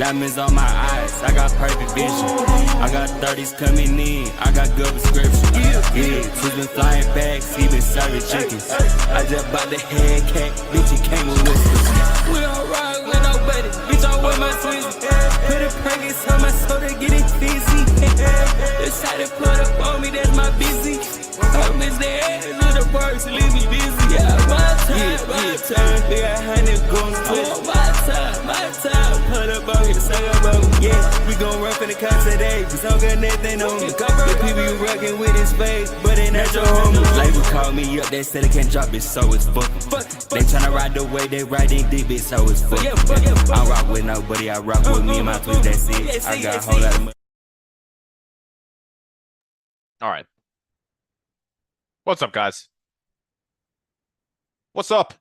Diamonds on my eyes, I got perfect vision. I got 30s coming in, I got good prescription. Yeah, two's been flying bags, he been serving chickens. I just bought the head cat, bitch, it came with whiskers. We don't ride with nobody, bitch, I'm with my twins. Put a Perkins on my soda, get it fizzy. Decided to put up on me, that's my busy. I miss the ass of the works, leave me busy. Yeah, my time, they got 100 going to my time, put up on me, the suck up on me. Yeah, we gon' run for the cops today, cause I don't got nothing on me. The people you rockin' with is fake, but they not your homies. Label called me up, they said they can't drop it, so it's fuck. They tryna ride the way they riding deep, bitch, so it's fuck. I rock with nobody, I rock with me and my twins, that's it. I got a whole lot of money. All right. What's up, guys? What's up?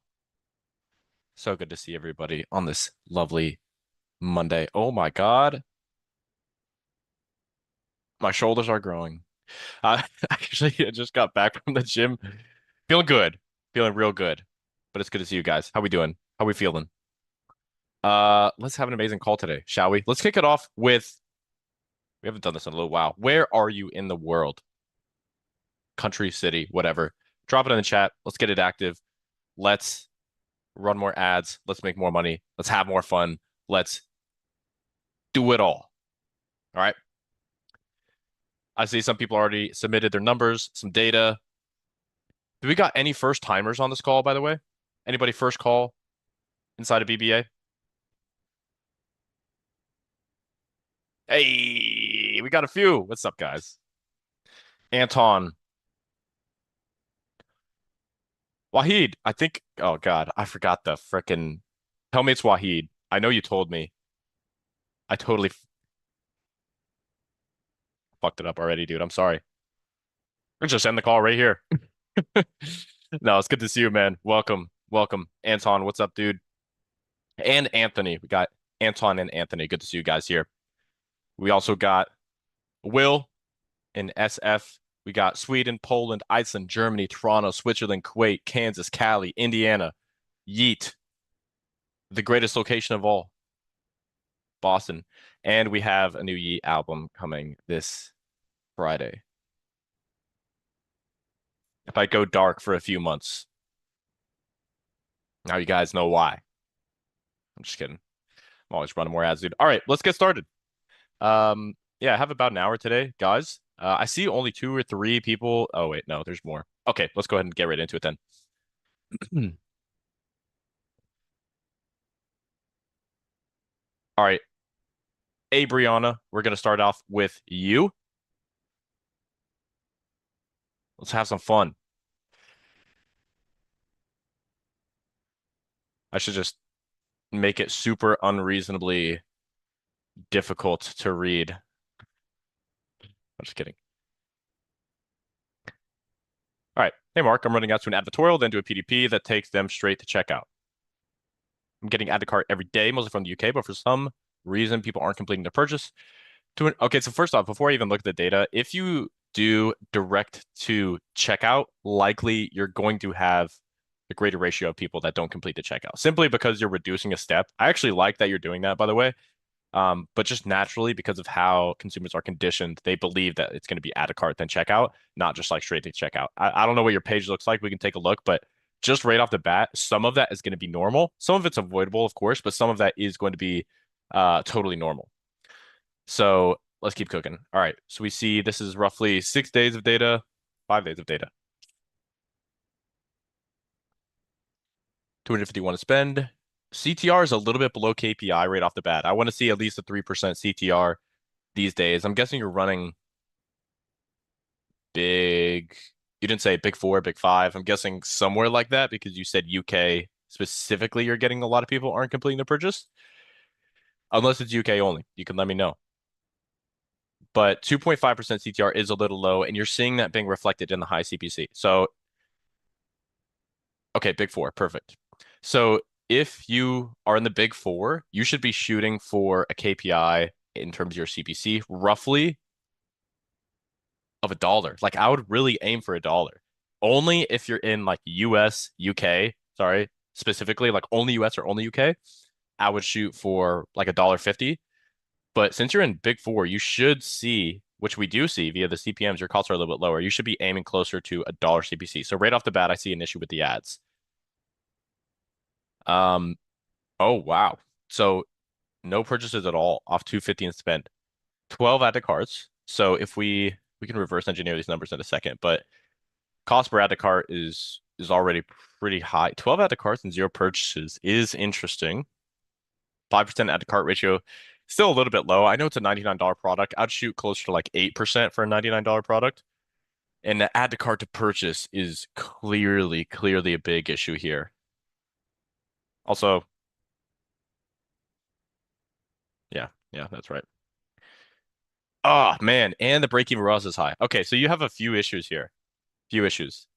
So good to see everybody on this lovely Monday. Oh my God. My shoulders are growing. Actually, I just got back from the gym. Feeling good. Feeling real good. But it's good to see you guys. How we doing? How we feeling? Let's have an amazing call today, shall we? Let's kick it off with, we haven't done this in a little while. Where are you in the world? Country, city, whatever. Drop it in the chat. Let's get it active. Let's run more ads. Let's make more money. Let's have more fun. Let's do it all. All right. I see some people already submitted their numbers, some data. Do we got any first timers on this call, by the way? Anybody first call inside of BBA? Hey, we got a few. What's up, guys? Anton. Wahid, I think, oh God, I forgot the frickin', tell me it's Wahid. I know you told me. I totally fucked it up already, dude. I'm sorry. Let's just end the call right here. No, it's good to see you, man. Welcome. Welcome. Anton, what's up, dude? And Anthony. We got Anton and Anthony. Good to see you guys here. We also got Will and SF. We got Sweden, Poland, Iceland, Germany, Toronto, Switzerland, Kuwait, Kansas, Cali, Indiana, Yeet, the greatest location of all, Boston. And we have a new Yeet album coming this Friday. If I go dark for a few months. Now you guys know why. I'm just kidding. I'm always running more ads, dude. All right, let's get started. Yeah, I have about an hour today, guys. I see only 2 or 3 people. Oh, wait, no, there's more. Okay, let's go ahead and get right into it then. All right. Hey, Brianna, we're going to start off with you. Let's have some fun. I should just make it super unreasonably difficult to read. I'm just kidding. All right. Hey, Mark, I'm running out to an advertorial, then to a PDP that takes them straight to checkout. I'm getting add to cart every day, mostly from the UK, but for some reason, people aren't completing the purchase. Okay, so first off, before I even look at the data, if you do direct to checkout, likely you're going to have a greater ratio of people that don't complete the checkout, simply because you're reducing a step. I actually like that you're doing that, by the way. But just naturally, because of how consumers are conditioned, they believe that it's going to be add to cart then checkout, not just like straight to checkout. I don't know what your page looks like. We can take a look, but just right off the bat, some of that is going to be normal. Some of it's avoidable, of course, but some of that is going to be totally normal. So let's keep cooking. All right. So we see this is roughly 6 days of data, 5 days of data. 251 to spend. CTR is a little bit below KPI right off the bat. I want to see at least a 3% CTR these days. I'm guessing you're running big. You didn't say big 4, big 5. I'm guessing somewhere like that because you said UK specifically. You're getting a lot of people aren't completing the purchase. Unless it's UK only. You can let me know. But 2.5% CTR is a little low, and you're seeing that being reflected in the high CPC. So, okay, big 4, perfect. So if you are in the big 4, you should be shooting for a KPI in terms of your CPC roughly of $1. Like I would really aim for $1. Only if you're in like US, UK, sorry, specifically like only US or only UK, I would shoot for like $1.50. But since you're in Big Four, you should see, which we do see via the CPMs, your costs are a little bit lower. You should be aiming closer to a dollar CPC. So right off the bat, I see an issue with the ads. Um, oh wow. So no purchases at all off 250 in spend. 12 add to carts. So if we can reverse engineer these numbers in a second, but cost per add to cart is already pretty high. 12 add to carts and zero purchases is interesting. 5% add to cart ratio, still a little bit low. I know it's a $99 product. I'd shoot closer to like 8% for a $99 product. And the add to cart to purchase is clearly a big issue here. Also, yeah, that's right. Oh man, and the break-even ROAS is high. Okay, so you have a few issues here. Few issues.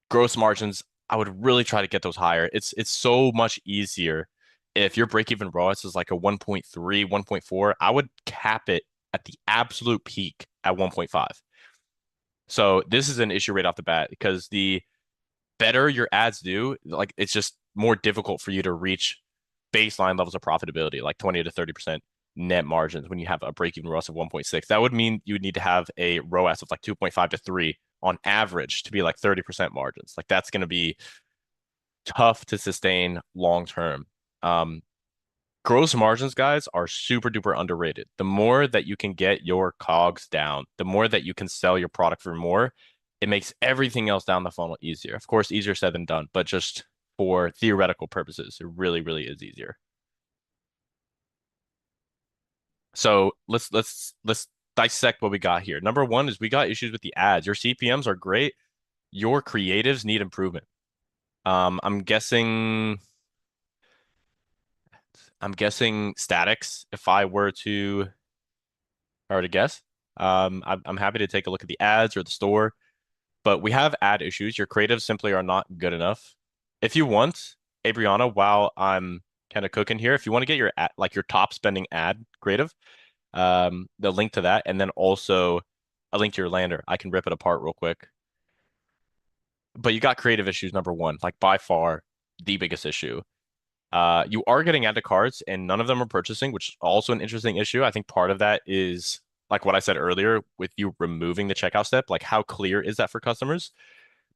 Gross margins, I would really try to get those higher. It's so much easier if your break-even ROAS is like a 1.3, 1.4. I would cap it at the absolute peak at 1.5. So this is an issue right off the bat because the better your ads do, like it's just more difficult for you to reach baseline levels of profitability, like 20 to 30% net margins when you have a break-even ROAS of 1.6. That would mean you would need to have a ROAS of like 2.5 to 3 on average to be like 30% margins. Like that's going to be tough to sustain long term. Um, Gross margins, guys, are super duper underrated. The more that you can get your COGS down, the more that you can sell your product for more, it makes everything else down the funnel easier. Of course, easier said than done, but just for theoretical purposes, it really is easier. So let's dissect what we got here. Number one is we got issues with the ads. Your CPMs are great. Your creatives need improvement. I'm guessing statics if I were to guess. I'm happy to take a look at the ads or the store, but we have ad issues. Your creatives simply are not good enough. If you want, Abriana, while I'm kind of cooking here, if you want to get your ad, like your top spending ad creative, the link to that, and then also a link to your lander, I can rip it apart real quick. But you got creative issues, number one, like by far the biggest issue. You are getting add to carts and none of them are purchasing, which is also an interesting issue. I think part of that is like what I said earlier with you removing the checkout step, like how clear is that for customers?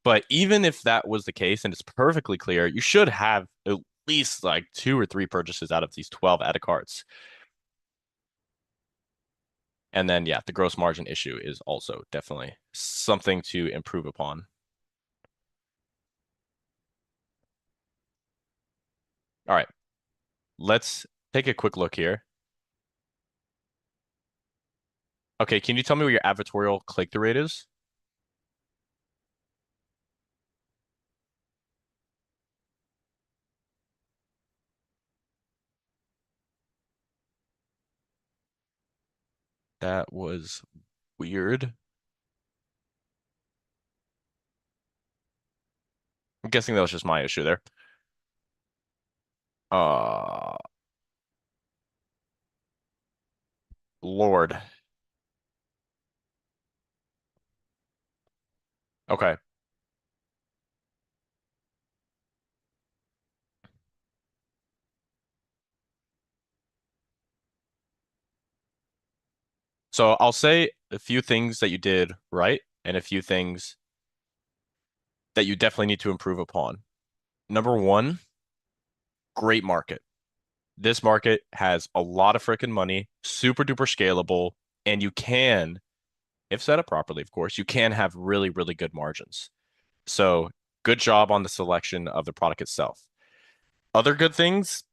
But even if that was the case and it's perfectly clear, you should have at least like 2 or 3 purchases out of these 12 add to carts. And then, yeah, the gross margin issue is also definitely something to improve upon. All right, let's take a quick look here. Okay, can you tell me what your advertorial click-through rate is? That was weird. I'm guessing that was just my issue there. Uh, Lord. Okay. So I'll say a few things that you did right and a few things that you definitely need to improve upon. Number one, great market. This market has a lot of freaking money, super duper scalable, and you can, if set up properly, of course, you can have really good margins. So good job on the selection of the product itself. Other good things,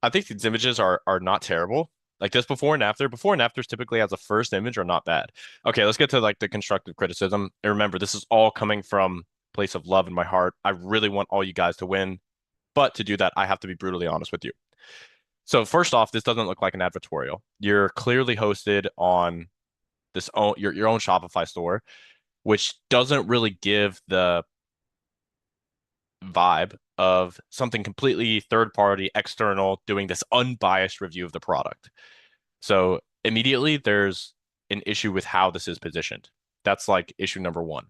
I think these images are not terrible. Like this before and afters typically as a first image are not bad. Okay, let's get to like the constructive criticism. And remember, this is all coming from place of love in my heart. I really want all you guys to win, but to do that, I have to be brutally honest with you. So first off, this doesn't look like an advertorial. You're clearly hosted on your own Shopify store, which doesn't really give the vibe of something completely third party, external, doing this unbiased review of the product. So immediately there's an issue with how this is positioned. That's like issue number one.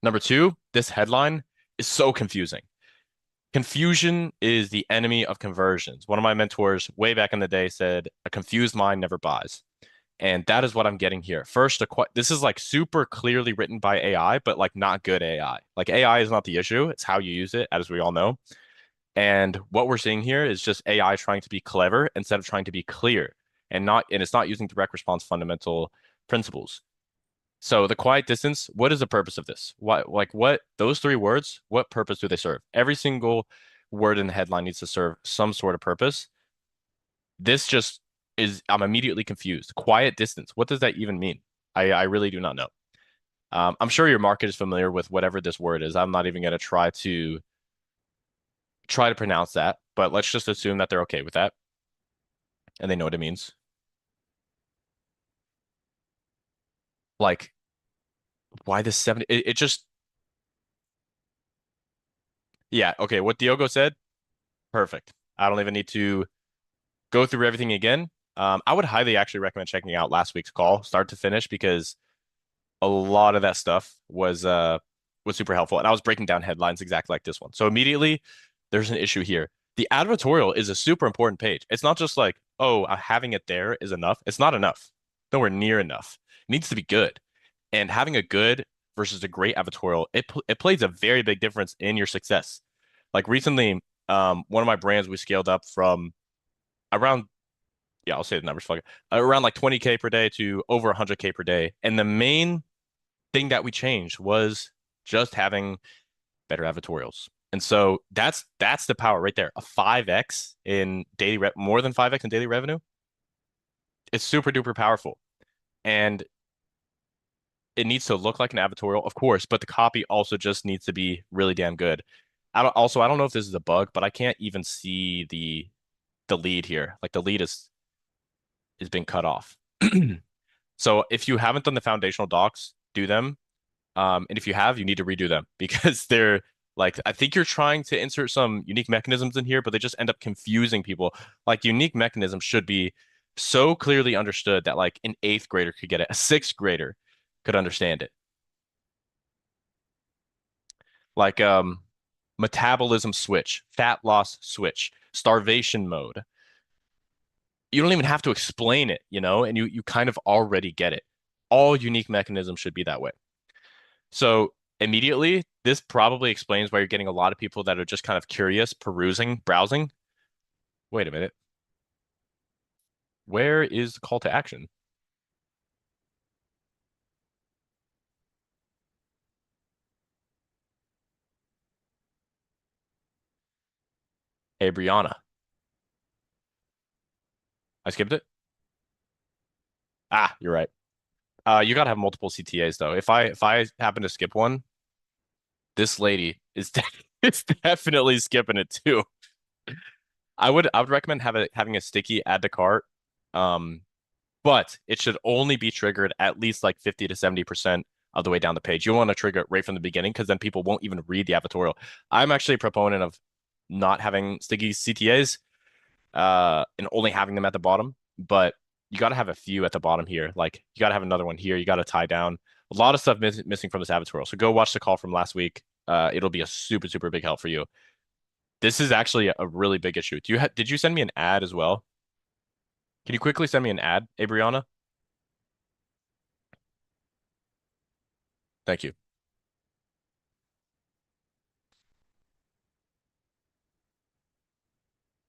Number two, this headline is so confusing. Confusion is the enemy of conversions. One of my mentors way back in the day said, a confused mind never buys. And that is what I'm getting here. First, this is like super clearly written by AI, but like not good AI. Like AI is not the issue. It's how you use it, as we all know. And what we're seeing here is just AI trying to be clever instead of trying to be clear and it's not using direct response fundamental principles. So the quiet distance, what is the purpose of this? What those three words, what purpose do they serve? Every single word in the headline needs to serve some sort of purpose. This just is, I'm immediately confused. Quiet distance, what does that even mean? I really do not know. I'm sure your market is familiar with whatever this word is. I'm not even going to try to pronounce that, but let's just assume that they're okay with that and they know what it means. Like, why this 70? It just, yeah, okay. What Diogo said, perfect. I don't even need to go through everything again. I would highly actually recommend checking out last week's call, start to finish, because a lot of that stuff was super helpful. And I was breaking down headlines exactly like this one. So immediately there's an issue here. The advertorial is a super important page. It's not just like, oh, having it there is enough. It's not enough. Nowhere near enough. It needs to be good. And having a good versus a great advertorial, it plays a very big difference in your success. Like recently, one of my brands we scaled up from around, yeah, I'll say the numbers, fuck it, around like 20K per day to over 100K per day. And the main thing that we changed was just having better advertorials. And so that's the power right there. A 5x in more than 5x in daily revenue. It's super duper powerful. And it needs to look like an advertorial, of course, but the copy also just needs to be really damn good. I don't know if this is a bug, but I can't even see the lead here. Like the lead is being cut off. So if you haven't done the foundational docs, do them. And if you have, you need to redo them because they're like, I think you're trying to insert some unique mechanisms in here, but they just end up confusing people. Like unique mechanisms should be so clearly understood that like an eighth grader could get it, a sixth grader could understand it. Like metabolism switch, fat loss switch, starvation mode. You don't even have to explain it, and you kind of already get it. All unique mechanisms should be that way. So immediately, this probably explains why you're getting a lot of people that are just kind of curious, perusing, browsing. Wait a minute. Where is the call to action? Hey, Brianna. I skipped it. Ah, you're right. You gotta have multiple CTAs though. If I happen to skip one, this lady is is definitely skipping it too. I would recommend having a sticky add to cart. Um, but it should only be triggered at least like 50 to 70% of the way down the page. You want to trigger it right from the beginning because then people won't even read the advertorial. I'm actually a proponent of not having sticky CTAs and only having them at the bottom, but you got to have a few at the bottom here. Like you got to have another one here. You got to tie down a lot of stuff missing from this advertorial. So go watch the call from last week. It'll be a super, super big help for you. This is actually a really big issue. Did you send me an ad as well? Can you quickly send me an ad, Abriana? Thank you.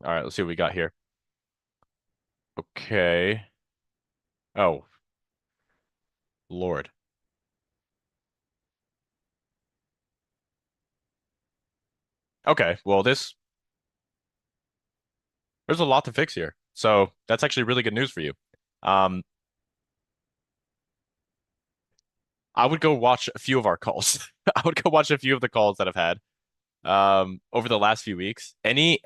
All right, let's see what we got here. Okay. Oh, Lord. Okay, well, there's a lot to fix here. So that's actually really good news for you. Um, I would go watch a few of our calls. I would go watch a few of the calls that I've had over the last few weeks. Any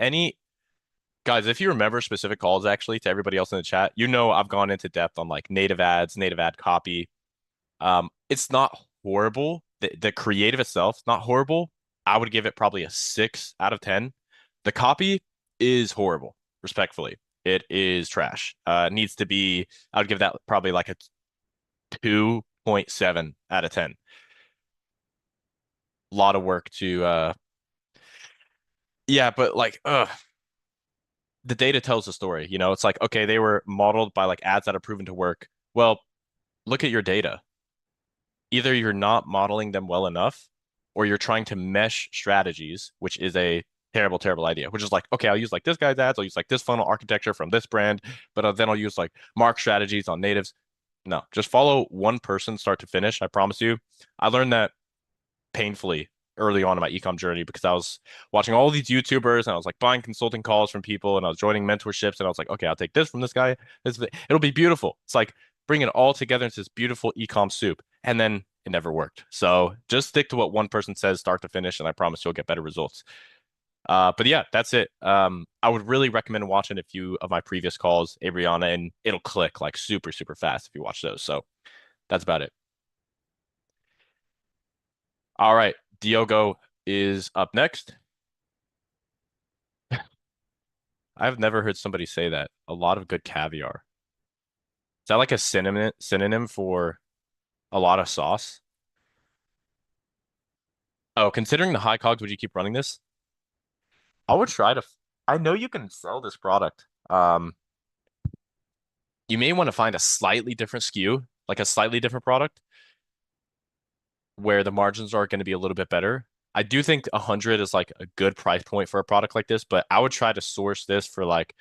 guys, if you remember specific calls actually to everybody else in the chat, I've gone into depth on like native ads, native ad copy. It's not horrible. The creative itself, not horrible. I would give it probably a 6 out of 10. The copy is horrible, respectfully. It is trash. It needs to be, I would give that probably like a 2.7 out of 10. A lot of work to yeah, but like the data tells the story. It's like, okay, they were modeled by like ads that are proven to work. Well, look at your data. Either you're not modeling them well enough, or you're trying to mesh strategies, which is a terrible, terrible idea. Which is like, okay, I'll use like this guy's ads, I'll use like this funnel architecture from this brand, but then I'll use like mark strategies on natives. No, just follow one person start to finish. I promise you. I learned that painfully early on in my ecom journey because I was watching all these YouTubers and I was like buying consulting calls from people and I was joining mentorships and I was like, okay, I'll take this from this guy. It'll be beautiful. It's like bring it all together into this beautiful ecom soup. And then it never worked. So just stick to what one person says, start to finish, and I promise you'll get better results. But yeah, that's it. I would really recommend watching a few of my previous calls, Abriana, and it'll click like super, super fast if you watch those. So that's about it. All right, Diogo is up next. I've never heard somebody say that. A lot of good caviar. Is that like a synonym for a lot of sauce? Oh, considering the high cogs, would you keep running this? I would try to. I know you can sell this product. You may want to find a slightly different SKU, like a slightly different product where the margins are going to be a little bit better. I do think 100 is like a good price point for a product like this, but I would try to source this for like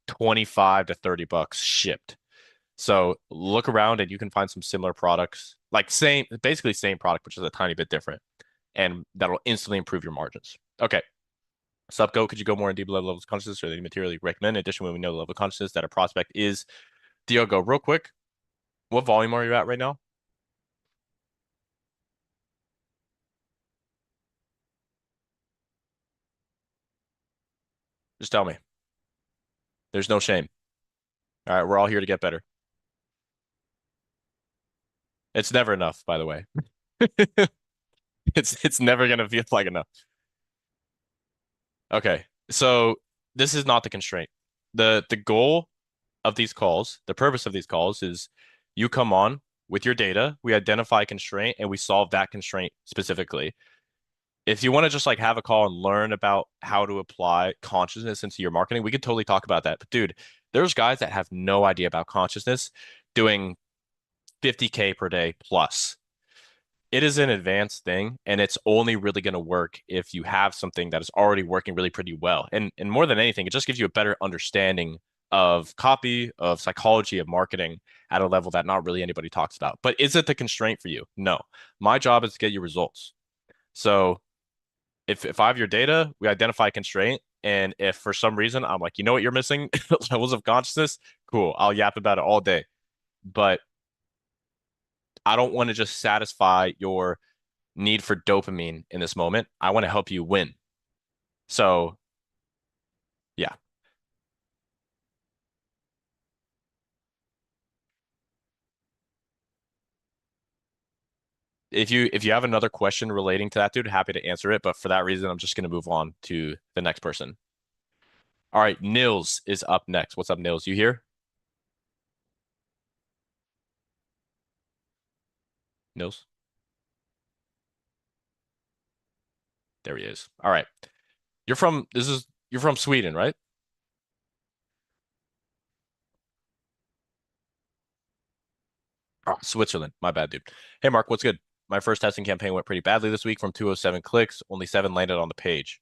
25 to 30 bucks shipped. So look around and you can find some similar products, like same, basically same product, which is a tiny bit different, and that'll instantly improve your margins. Okay. Go. Could you go more in deep levels of consciousness or any material you recommend? In addition, when we know the level of consciousness that a prospect is, Diogo, real quick, what volume are you at right now? Just tell me. There's no shame. All right, we're all here to get better. It's never enough, by the way. It's never gonna feel like enough. Okay. So this is not the constraint. The goal of these calls, the purpose of these calls is you come on with your data, we identify a constraint, and we solve that constraint specifically. If you want to just like have a call and learn about how to apply consciousness into your marketing, we could totally talk about that. But dude, there's guys that have no idea about consciousness doing 50K per day plus. It is an advanced thing, and it's only really going to work if you have something that is already working really pretty well. And more than anything, it just gives you a better understanding of copy, of psychology, of marketing at a level that not really anybody talks about. But is it the constraint for you? No. My job is to get you results. So if I have your data, we identify a constraint. And if for some reason I'm like, you know what you're missing? Levels of consciousness, cool. I'll yap about it all day. But I don't want to just satisfy your need for dopamine in this moment. I want to help you win. So yeah. If you have another question relating to that, dude, happy to answer it. But for that reason, I'm just gonna move on to the next person. All right, Nils is up next. What's up, Nils? You here? Nils? There he is. All right. You're from Sweden, right? Oh, Switzerland. My bad, dude. Hey, Mark, what's good? My first testing campaign went pretty badly this week from 207 clicks, only 7 landed on the page.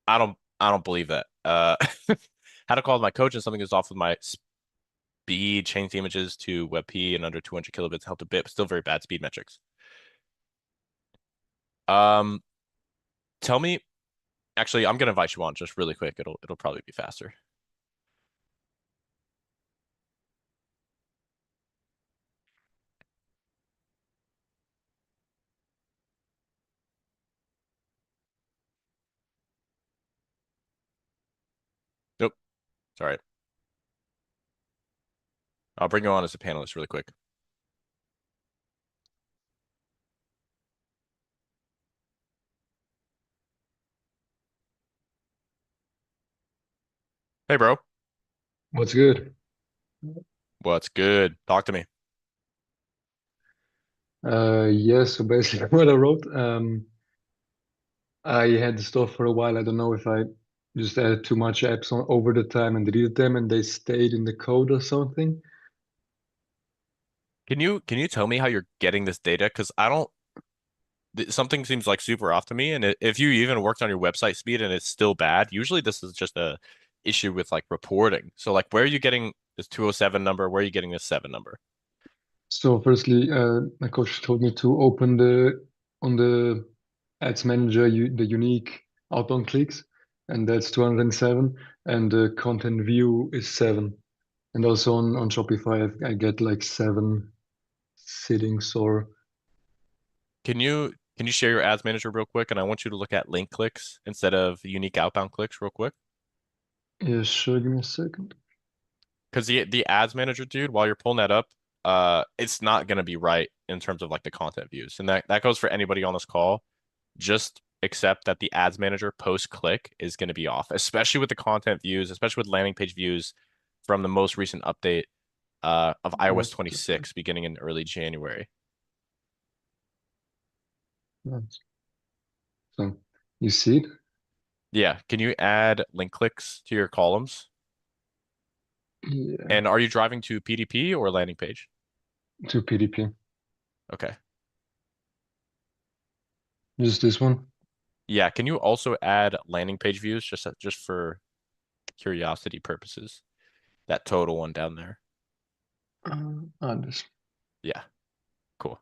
I don't believe that. Had to call my coach and something is off with my speed, changed the images to WebP and under 200 kilobits helped a bit, but still very bad speed metrics. Um, Tell me, actually, I'm gonna invite you on just really quick. It'll probably be faster. Nope. Sorry. I'll bring you on as a panelist really quick. Hey, bro. What's good? What's good? Talk to me. Yeah, so basically what I wrote, I had the stuff for a while. I don't know if I just added too much apps on over the time and deleted them and they stayed in the code or something. Can you tell me how you're getting this data? Because I don't. Something seems like super off to me. And if you even worked on your website speed and it's still bad, usually this is just a issue with like reporting. So like, where are you getting this 207 number? Where are you getting this 7 number? So firstly, my coach told me to open the on the ads manager the unique outbound clicks, and that's 207, and the content view is 7. And also on Shopify, I get like 7 sittings or Can you share your ads manager real quick? And I want you to look at link clicks instead of unique outbound clicks real quick. yeah, sure, give me a second. Because the ads manager, dude, while you're pulling that up, it's not gonna be right in terms of like the content views. And that goes for anybody on this call. Just accept that the ads manager post click is gonna be off, especially with the content views, especially with landing page views from the most recent update of iOS What 26 beginning in early January. Nice. So you see it Yeah, can you add link clicks to your columns? yeah, And are you driving to PDP or landing page? to PDP. Okay. Just this one. Yeah, can you also add landing page views just for curiosity purposes? That total one down there. This. Yeah, cool.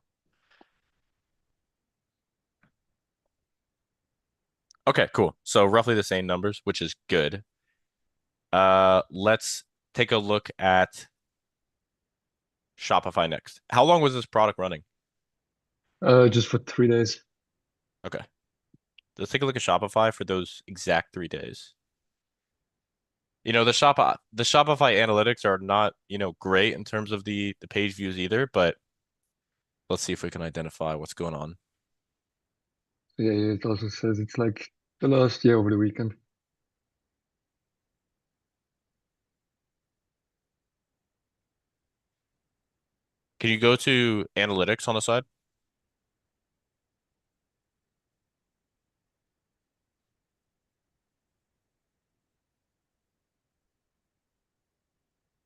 Okay, cool. So roughly the same numbers, which is good. Let's take a look at Shopify next. How long was this product running? Just for 3 days. Okay. Let's take a look at Shopify for those exact 3 days. You know, the Shopify analytics are not, great in terms of the page views either, but let's see if we can identify what's going on. Yeah, yeah, it also says it's like the last year over the weekend. Can you go to analytics on the side?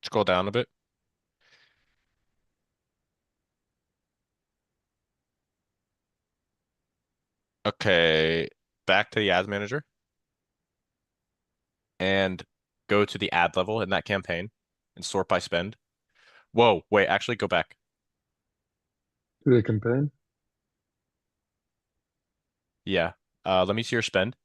Scroll down a bit. Okay, back to the ads manager and go to the ad level in that campaign and sort by spend. Whoa, wait, actually go back. To the campaign. Yeah. Let me see your spend.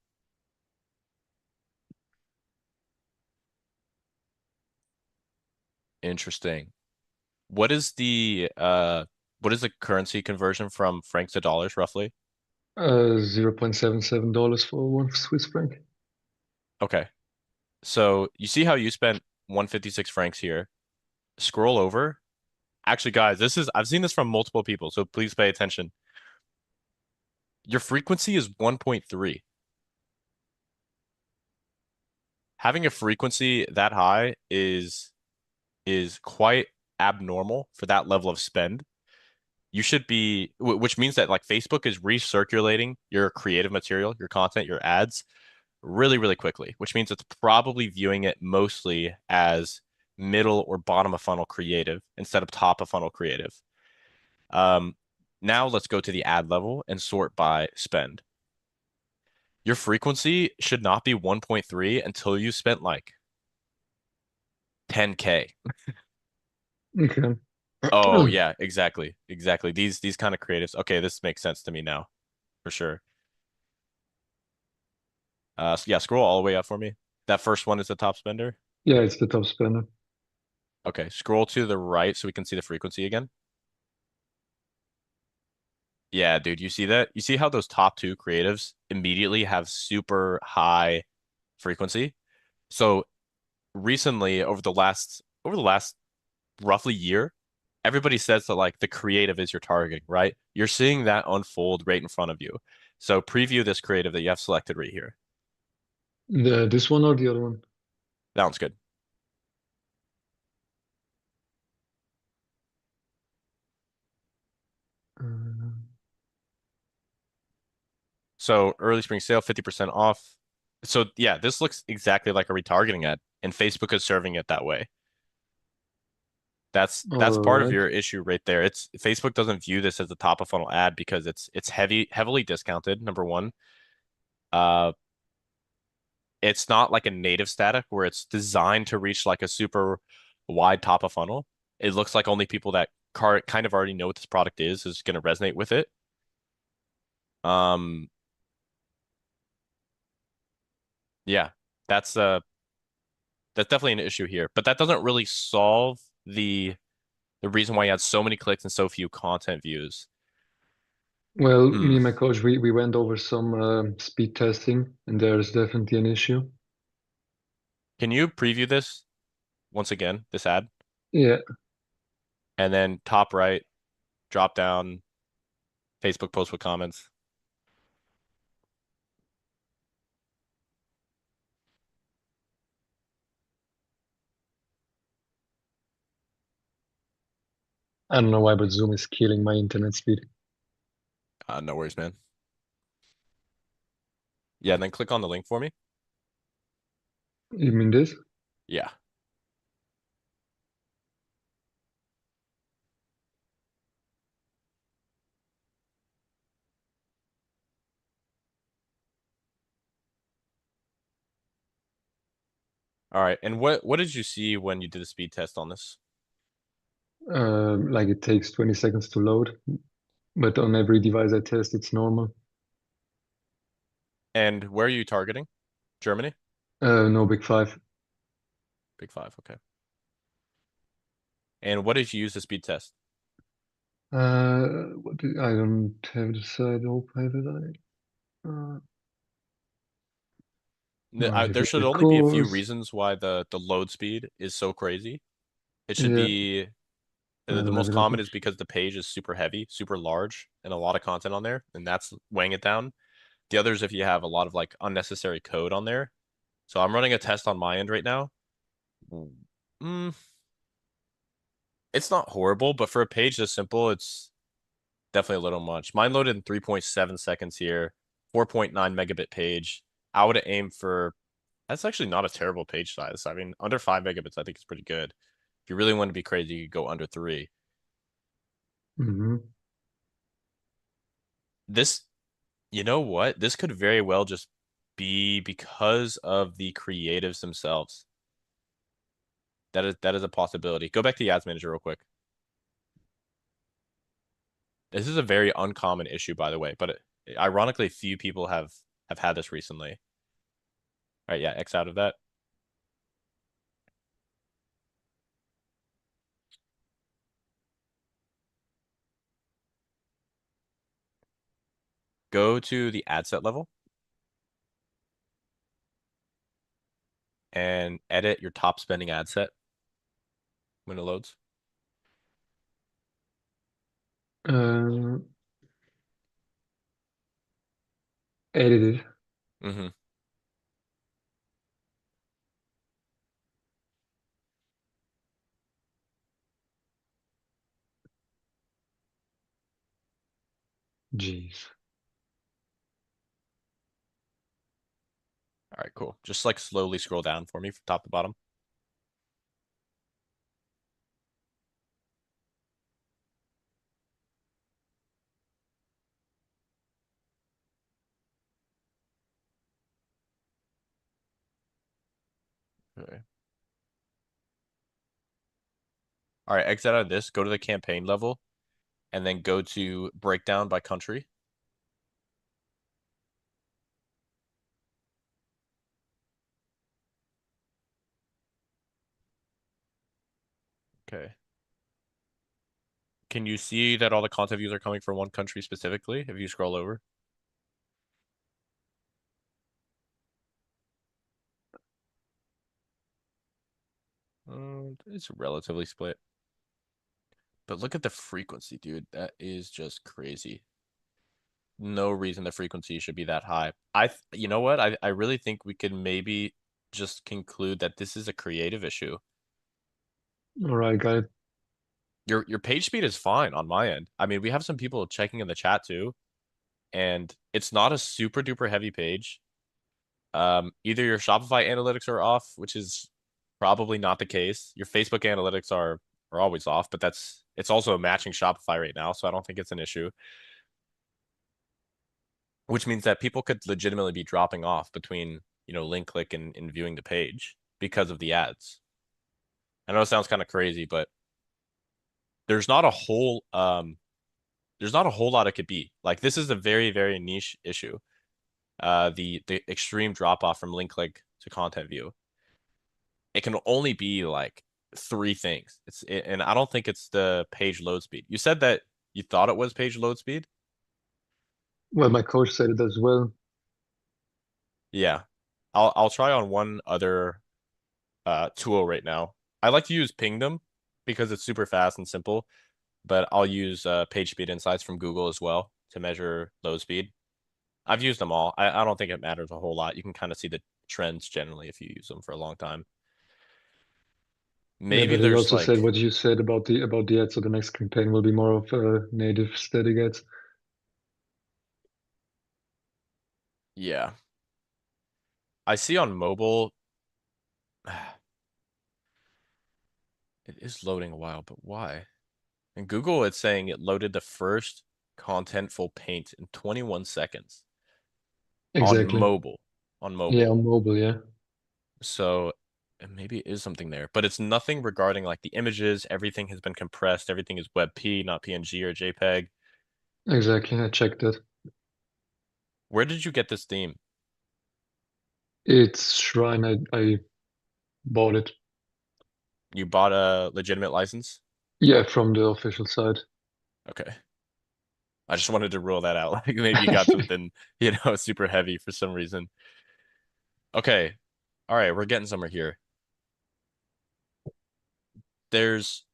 Interesting. What is the currency conversion from francs to dollars roughly? $0.77 for 1 Swiss franc. Okay. So you see how you spent 156 francs here. Scroll over. Actually, guys, I've seen this from multiple people, so please pay attention. Your frequency is 1.3. Having a frequency that high is quite abnormal for that level of spend. You should be, which means that like Facebook is recirculating your creative material, your content, your ads really, really quickly, which means it's probably viewing it mostly as middle or bottom of funnel creative instead of top of funnel creative. Um, Now let's go to the ad level and sort by spend. Your frequency should not be 1.3 until you spent like 10K. Okay. Oh yeah, exactly. Exactly. These kind of creatives. Okay, this makes sense to me now, for sure. So yeah, scroll all the way up for me. That first one is the top spender. Yeah, it's the top spender. Okay, scroll to the right so we can see the frequency again. Yeah, dude, you see that? You see how those top two creatives immediately have super high frequency? So recently, over the last roughly year, everybody says that like the creative is your targeting, right? You're seeing that unfold right in front of you. So preview this creative that you have selected right here. This one or the other one? That one's good. Uh, So early spring sale, 50% off. So yeah, this looks exactly like a retargeting ad, and Facebook is serving it that way. That's all part of right. your issue right there. It's Facebook doesn't view this as a top of funnel ad because it's heavily discounted, number one. Uh, it's not like a native static where it's designed to reach like a super wide top of funnel. It looks like only people that kind of already know what this product is going to resonate with it. Um, yeah, that's uh that's definitely an issue here, but that doesn't really solve the reason why you had so many clicks and so few content views. Well, Hmm. me and my coach, we went over some speed testing, and there's definitely an issue. Can you preview this once again, this ad, Yeah, and then top right, drop down, Facebook post with comments. I don't know why, but Zoom is killing my internet speed. No worries, man. Yeah, and then click on the link for me. You mean this? Yeah. All right. And what did you see when you did a speed test on this? Like it takes 20 seconds to load, but on every device I test, it's normal. And where are you targeting? Germany? No big five. Big five, okay. And what did you use to speed test? I don't have the site open, have it? Might have There it should the only be a few course. reasons why the load speed is so crazy. It should Yeah, be I the don't have most it common open. is because the page is super heavy, super large, and a lot of content on there, and that's weighing it down. The others, if you have a lot of like unnecessary code on there. So I'm running a test on my end right now. Mm, it's not horrible, but for a page this simple, it's definitely a little much. Mine loaded in 3.7 seconds here, 4.9 megabit page. I would have aimed for, that's actually not a terrible page size. I mean, under 5 megabits, I think is pretty good. If you really want to be crazy, you could go under 3. Hmm. This, you know what? This could very well just be because of the creatives themselves. That is a possibility. Go back to the ads manager real quick. This is a very uncommon issue, by the way, but ironically, few people have had this recently. All right, yeah, X out of that. Go to the ad set level and edit your top spending ad set when it loads. Uh, Edited. Hmm. Jeez. All right, cool. Just like slowly scroll down for me from top to bottom. Okay. All right, exit out of this, go to the campaign level, and then go to breakdown by country. Okay. Can you see that all the content views are coming from one country specifically if you scroll over? It's relatively split. But look at the frequency, dude. That is just crazy. No reason the frequency should be that high. You know what? I really think we could maybe just conclude that this is a creative issue. All right, got it. Your page speed is fine on my end. I mean, we have some people checking in the chat too, and it's not a super duper heavy page. Either your Shopify analytics are off, which is probably not the case. Your Facebook analytics are always off, but it's also matching Shopify right now, so I don't think it's an issue. Which means that people could legitimately be dropping off between, link click and viewing the page because of the ads. I know it sounds kind of crazy, but there's not a whole lot it could be. Like this is a very, very niche issue. The extreme drop off from link click to content view. It can only be like three things. And I don't think it's the page load speed. You said that you thought it was page load speed? Well, my coach said it as well. Yeah. I'll try on one other tool right now. I like to use Pingdom because it's super fast and simple, but I'll use Page Speed Insights from Google as well to measure load speed. I've used them all. I don't think it matters a whole lot. You can kind of see the trends generally if you use them for a long time. Yeah, Maybe but he there's also said like, what you said about the ads. So the next campaign will be more of native static ads. yeah. I see on mobile, it is loading a while, but why? In Google, it's saying it loaded the first contentful paint in 21 seconds on Exactly. mobile. On Yeah, mobile. on mobile. Yeah, So maybe it is something there, but it's nothing regarding like the images. Everything has been compressed. Everything is WebP, not PNG or JPEG. exactly. I checked it. Where did you get this theme? It's Shrine. I bought it. You bought a legitimate license? Yeah, from the official side. Okay. I just wanted to rule that out. Like maybe you got something, super heavy for some reason. Okay. All right, we're getting somewhere here. There's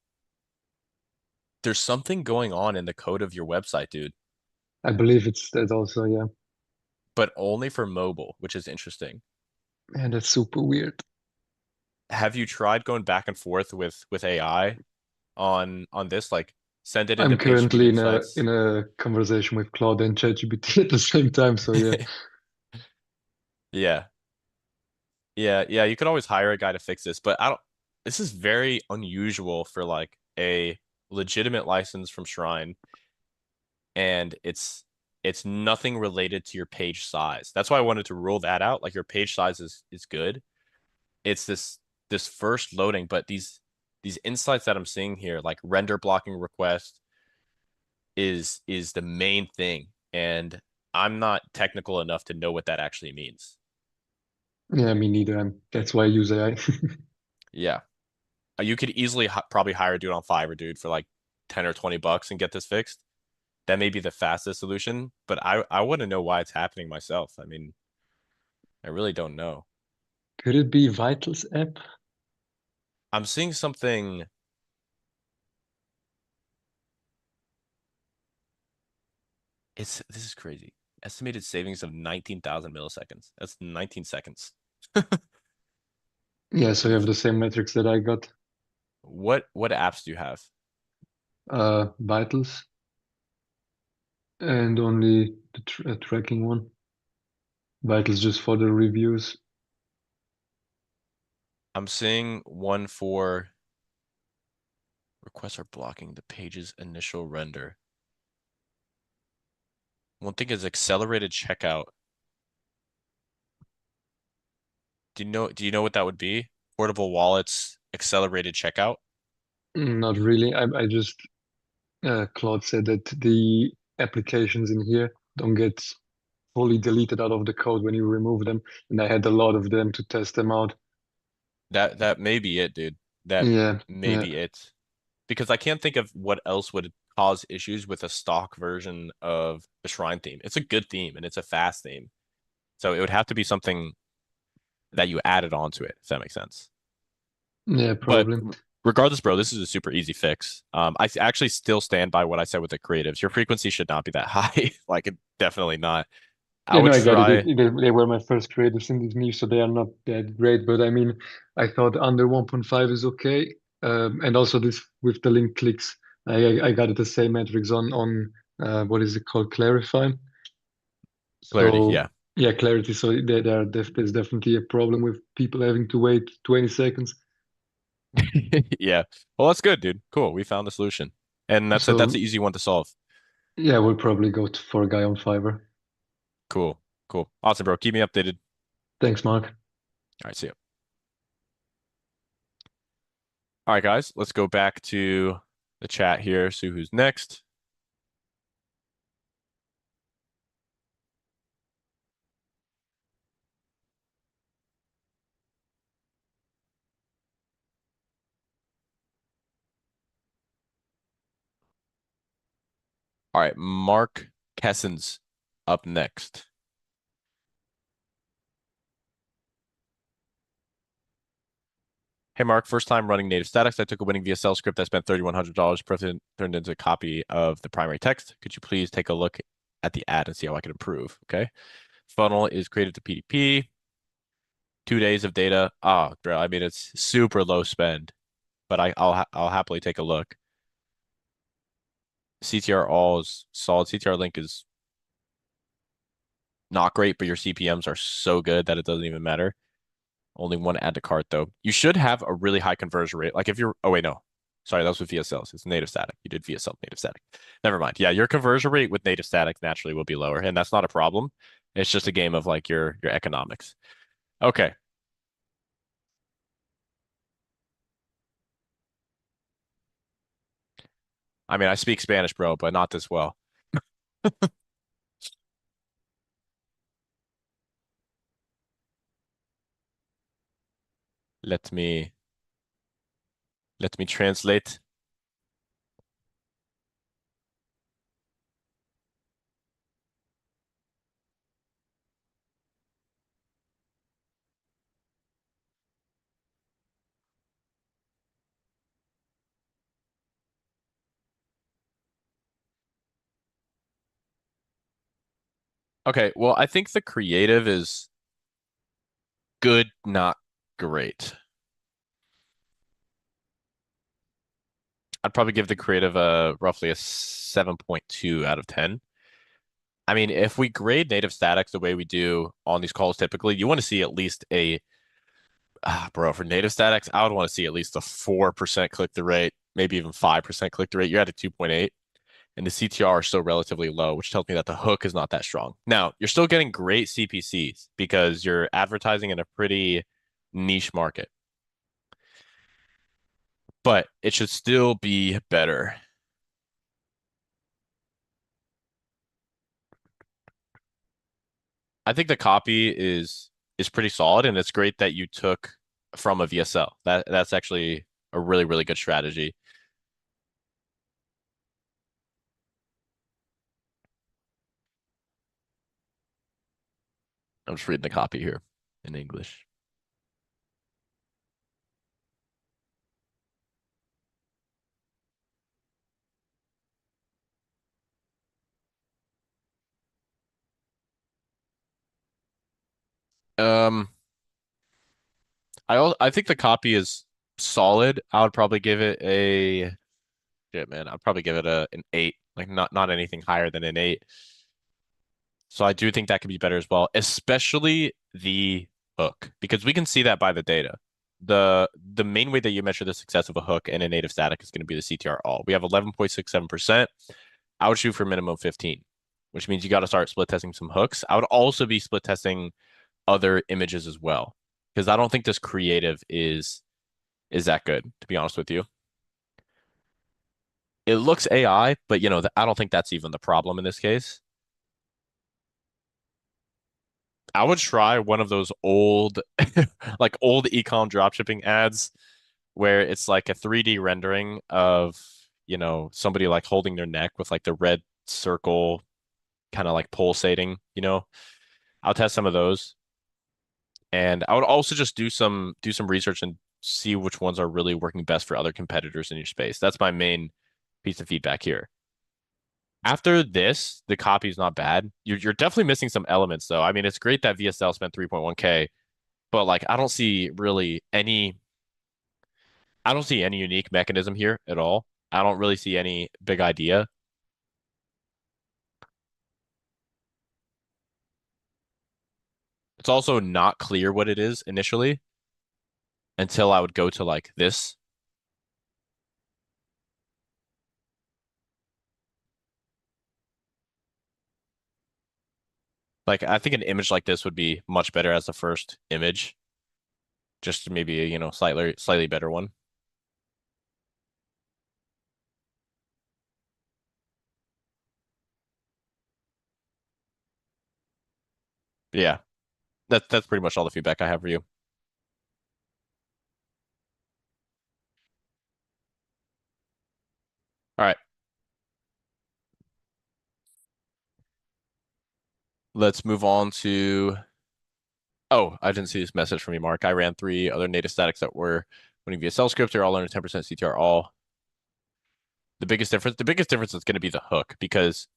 there's something going on in the code of your website, dude, I believe it's that also. Yeah, but only for mobile, which is interesting. and that's super weird. Have you tried going back and forth with AI on this? Like send it into I'm PageSpeed currently Insights. in a conversation with Claude and ChatGPT at the same time. So yeah, Yeah. Yeah, yeah, you could always hire a guy to fix this, but I don't this is very unusual for like a legitimate license from Shrine, and it's nothing related to your page size. That's why I wanted to rule that out. Like your page size is good. It's this first loading, but these insights that I'm seeing here, like render blocking request is the main thing, and I'm not technical enough to know what that actually means. yeah, me neither. That's why I use AI. Yeah. You could easily probably hire a dude on Fiverr, dude, for like 10 or 20 bucks and get this fixed. That may be the fastest solution, but I want to know why it's happening myself. I mean, I really don't know. Could it be Vitals app? I'm seeing something. This is crazy. Estimated savings of 19,000 milliseconds. That's 19 seconds. Yeah, so you have the same metrics that I got. What apps do you have? Vitals and only the tracking one. Vitals just for the reviews. I'm seeing one for requests are blocking the page's initial render. One thing is accelerated checkout. Do you know what that would be? Portable wallets, accelerated checkout. Not really. I just Claude said that the applications in here don't get fully deleted out of the code when you remove them, and I had a lot of them to test them out. That may be it, dude. That Yeah, may yeah, be it. Because I can't think of what else would cause issues with a stock version of the Shrine theme. It's a good theme and it's a fast theme. So it would have to be something that you added onto it, if that makes sense. yeah, But probably. regardless, bro, this is a super easy fix. I actually still stand by what I said with the creatives. Your frequency should not be that high. Like, definitely not. I Yeah, would no, I got try. it. They were my first creators in this niche, so they are not that great. But I mean, I thought under 1.5 is okay. And also this with the link clicks, I got it the same metrics on what is it called, Clarify. Clarity, So yeah. yeah, Clarity. So there's definitely a problem with people having to wait 20 seconds. Yeah. Well, that's good, dude. Cool. We found the solution. And that's an So easy one to solve. yeah, we'll probably go for a guy on Fiverr. Cool. Cool. Awesome, bro. Keep me updated. Thanks, Mark. All right, see you. All right, guys, let's go back to the chat here, see who's next. All right, Mark Kessens up next. Hey, Mark, first time running native statics. I took a winning VSL script. I spent $3,100, turned into a copy of the primary text. Could you please take a look at the ad and see how I can improve? Okay. Funnel is created to PDP. 2 days of data. Ah, bro, I mean, it's super low spend, but I'll happily take a look. CTR all is solid. CTR link is not great, but your CPMs are so good that it doesn't even matter. Only one add to cart though. You should have a really high conversion rate. Like if you're, oh wait, no, sorry, that was with VSLs. It's native static. You did VSL native static. Never mind. Yeah, your conversion rate with native static naturally will be lower, and that's not a problem. It's just a game of like your economics. Okay. I mean, I speak Spanish, bro, but not this well. Let me let me translate. Okay, well, I think the creative is good, not great. I'd probably give the creative a roughly a 7.2 out of 10. I mean, if we grade native statics the way we do on these calls typically, you want to see at least bro, for native statics, I would want to see at least a 4% click-through rate, maybe even 5% click-through rate. You're at a 2.8, and the CTR is still relatively low, which tells me that the hook is not that strong. Now, you're still getting great CPCs because you're advertising in a pretty niche market, but it should still be better. I think the copy is pretty solid, and it's great that you took from a VSL. That's actually a really, really good strategy. I'm just reading the copy here in English. Um, I think the copy is solid. I would probably give it a shit, man. I'd probably give it an 8, like not anything higher than an 8. So I do think that could be better as well, especially the hook, because we can see that by the data. The main way that you measure the success of a hook in a native static is going to be the CTR all. We have 11.67%. I would shoot for minimum 15, which means you got to start split testing some hooks. I would also be split testing other images as well, because I don't think this creative is that good, to be honest with you. It looks AI, but I don't think that's even the problem in this case. I would try one of those old, like old ecom dropshipping ads where it's like a 3D rendering of, somebody like holding their neck with like the red circle kind of like pulsating. I'll test some of those. And I would also just do some research and see which ones are really working best for other competitors in your space. That's my main piece of feedback here. After this, the copy is not bad. You're definitely missing some elements though. I mean, it's great that VSL spent 3.1K, but like I don't see really any I don't see any unique mechanism here at all. I don't really see any big idea. It's also not clear what it is initially until I would go to like this. Like I think an image like this would be much better as the first image. Just maybe a, slightly better one. Yeah. That's pretty much all the feedback I have for you. All right. Let's move on to Oh, I didn't see this message from you, Mark. I ran 3 other native statics that were running via cell scripts. They're all under 10% CTR all. The biggest difference is going to be the hook because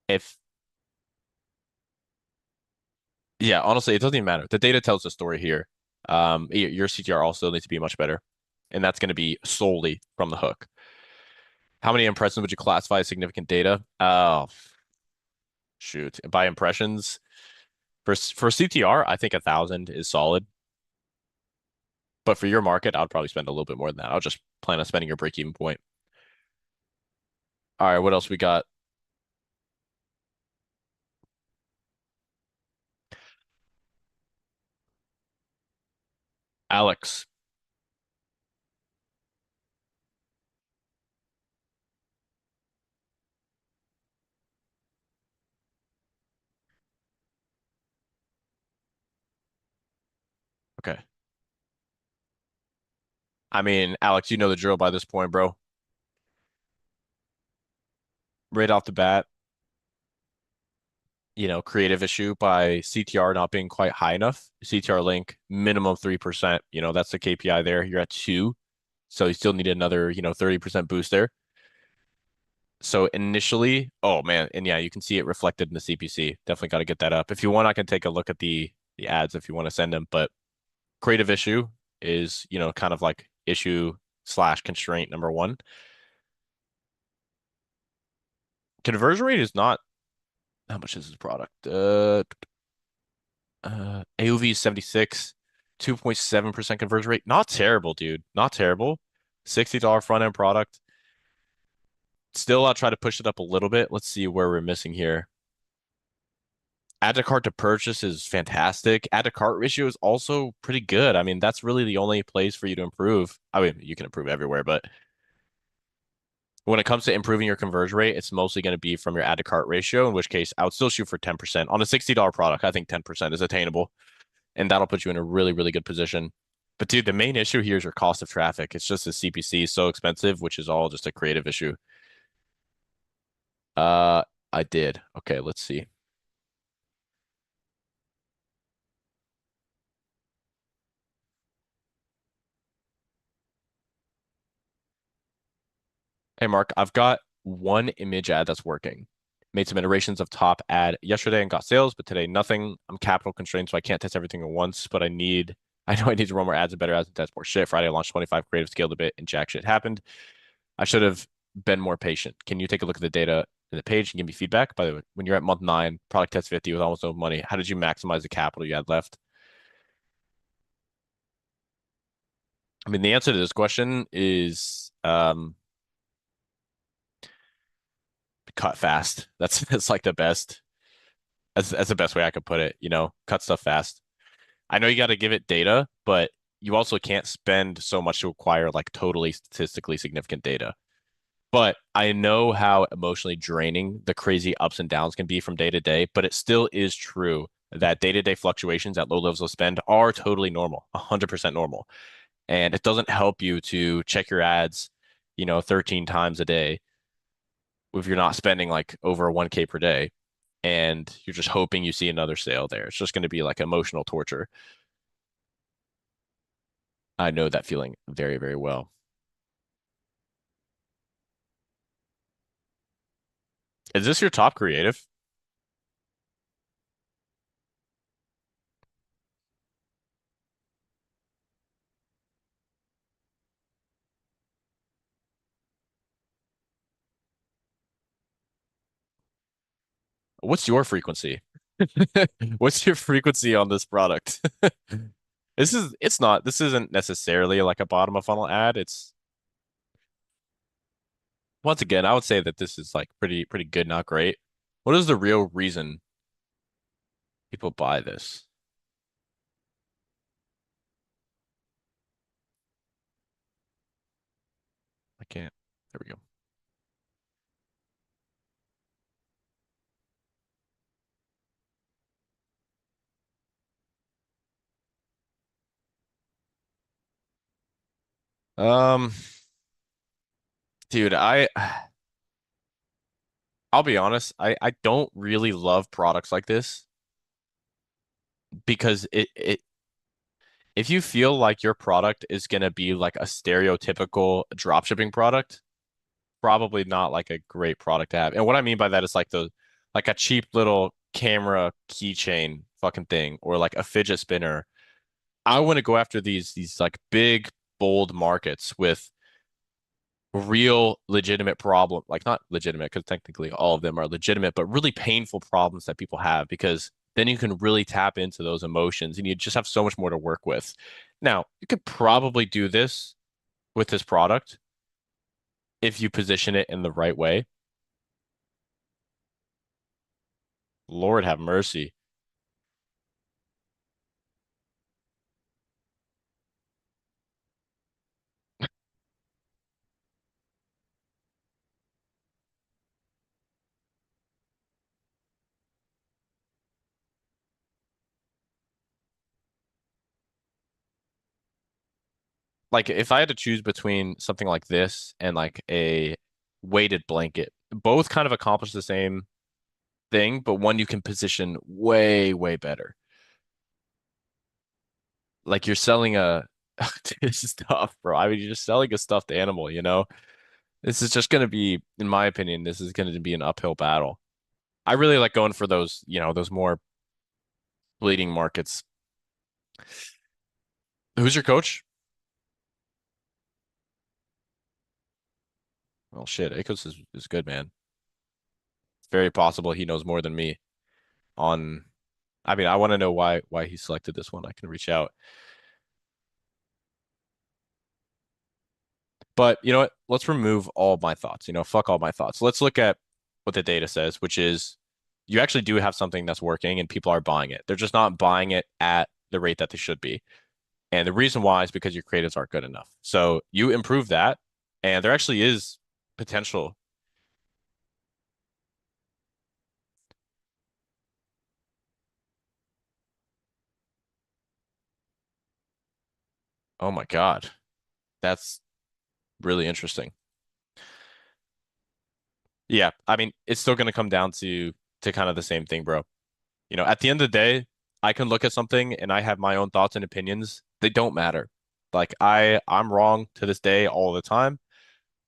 if yeah, honestly, it doesn't even matter. The data tells the story here. Your CTR also needs to be much better, and that's going to be solely from the hook. How many impressions would you classify as significant data? Oh, shoot. By impressions, for CTR, I think 1,000 is solid. But for your market, I'd probably spend a little bit more than that. I'll just plan on spending your break-even point. All right, what else we got? Alex. Okay. I mean, Alex, you know the drill by this point, bro. Right off the bat, creative issue by CTR not being quite high enough. CTR link minimum 3%. That's the KPI there. You're at 2. So you still need another, 30% boost there. So initially, oh man, and yeah, you can see it reflected in the CPC. Definitely got to get that up. If you want, I can take a look at the ads if you want to send them. But creative issue is, kind of like issue/constraint number 1. Conversion rate is not how much is this product? AOV is 76, 2.7% conversion rate. Not terrible, dude. Not terrible. $60 front end product. Still, I'll try to push it up a little bit. Let's see where we're missing here. Add to cart to purchase is fantastic. Add to cart ratio is also pretty good. I mean, that's really the only place for you to improve. I mean, you can improve everywhere, but when it comes to improving your conversion rate, it's mostly going to be from your add to cart ratio, in which case I would still shoot for 10%. On a $60 product, I think 10% is attainable, and that'll put you in a really, really good position. But dude, the main issue here is your cost of traffic. It's just the CPC is so expensive, which is all just a creative issue. I did. Okay, let's see. Hey, Mark, I've got one image ad that's working. Made some iterations of top ad yesterday and got sales, but today nothing. I'm capital constrained, so I can't test everything at once, but I know I need to run more ads and better ads and test more shit. Friday, I launched 25 creative, scaled a bit, and jack shit happened. I should have been more patient. Can you take a look at the data in the page and give me feedback? By the way, when you're at month 9, product test 50 with almost no money, how did you maximize the capital you had left? I mean, the answer to this question is cut fast. That's like the best. That's the best way I could put it. Cut stuff fast. I know you got to give it data, but you also can't spend so much to acquire like totally statistically significant data. But I know how emotionally draining the crazy ups and downs can be from day to day, but it still is true that day-to-day fluctuations at low levels of spend are totally normal, 100% normal. And it doesn't help you to check your ads, 13 times a day if you're not spending like over 1K per day and you're just hoping you see another sale there. It's just going to be like emotional torture. I know that feeling very, very well. Is this your top creative? What's your frequency? What's your frequency on this product? This isn't necessarily like a bottom of funnel ad. It's once again, I would say that this is like pretty good, not great. What is the real reason people buy this? I can't. There we go. Dude, I'll be honest, I don't really love products like this because it if you feel like your product is gonna be like a stereotypical dropshipping product, probably not like a great product to have. And what I mean by that is like the like a cheap little camera keychain fucking thing or like a fidget spinner. I want to go after these like big bold markets with real legitimate problem, like not legitimate because technically all of them are legitimate, but really painful problems that people have because then you can really tap into those emotions and you just have so much more to work with. Now, you could probably do this with this product if you position it in the right way. Lord have mercy. Like if I had to choose between something like this and like a weighted blanket, both kind of accomplish the same thing, but one you can position way better. Like you're selling a this is tough, bro. I mean, you're just selling a stuffed animal, you know? This is just gonna be, in my opinion, this is gonna be an uphill battle. I really like going for those, those more bleeding markets. Who's your coach? Well, shit, Akos is good, man. It's very possible he knows more than me on. I mean, I want to know why he selected this one. I can reach out. But you know what? Let's remove all my thoughts. Fuck all my thoughts. Let's look at what the data says, which is you actually do have something that's working and people are buying it. They're just not buying it at the rate that they should be. And the reason why is because your creatives aren't good enough. So you improve that, and there actually is potential. Oh my God. That's really interesting. Yeah, I mean, it's still going to come down to kind of the same thing, bro. At the end of the day, I can look at something and I have my own thoughts and opinions. They don't matter. Like I'm wrong to this day all the time.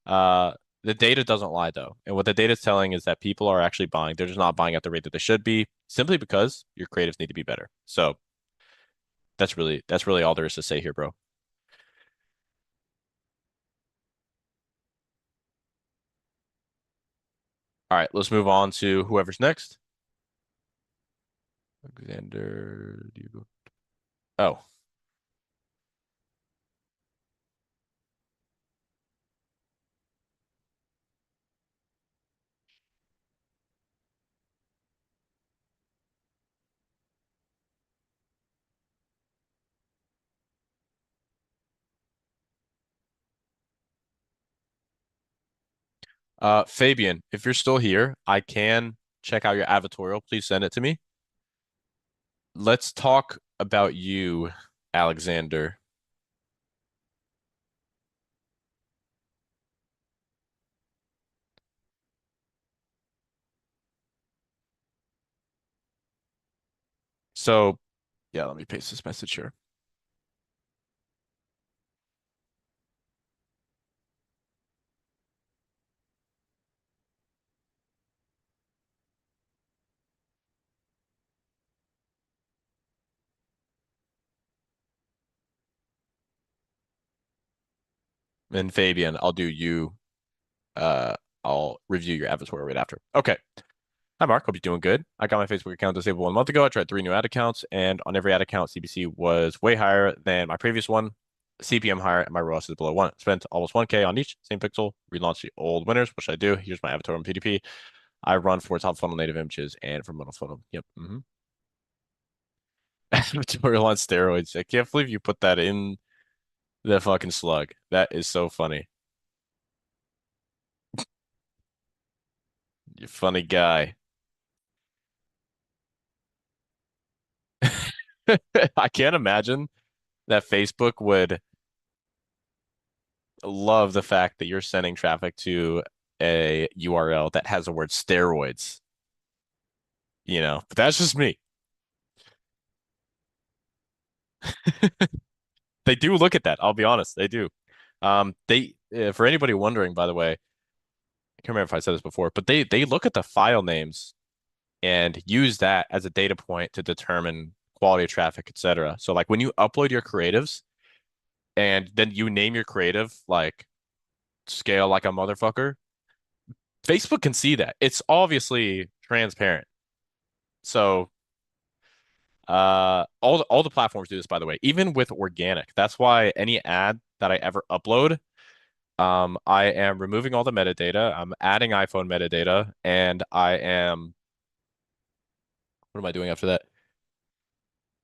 Uh, the data doesn't lie though. And what the data is telling is that people are actually buying. They're just not buying at the rate that they should be simply because your creatives need to be better. So that's really all there is to say here, bro. All right, let's move on to whoever's next. Alexander, do you go? Oh, Fabian, if you're still here, I can check out your advertorial. Please send it to me. Let's talk about you, Alexander. So, yeah, let me paste this message here. And Fabian, I'll do you. Uh, I'll review your avatar right after. Okay. Hi, Mark. Hope you're doing good. I got my Facebook account disabled 1 month ago. I tried 3 new ad accounts, and on every ad account, CPC was way higher than my previous one. CPM higher, and my ROAS is below 1. Spent almost 1K on each, same pixel. Relaunched the old winners. What should I do? Here's my avatar on PDP. I run for top funnel native images and for middle funnel. Yep. Tutorial on steroids. I can't believe you put that in the fucking slug. That is so funny. You funny guy. I can't imagine that Facebook would love the fact that you're sending traffic to a URL that has the word steroids, but that's just me. They do look at that. I'll be honest, they do. For anybody wondering, by the way, I can't remember if I said this before, but they look at the file names and use that as a data point to determine quality of traffic, etc. So like when you upload your creatives and then you name your creative like scale like a motherfucker, Facebook can see that. It's obviously transparent. So all the platforms do this, by the way, even with organic. That's why any ad that I ever upload, I am removing all the metadata. I'm adding iPhone metadata, and what am I doing after that?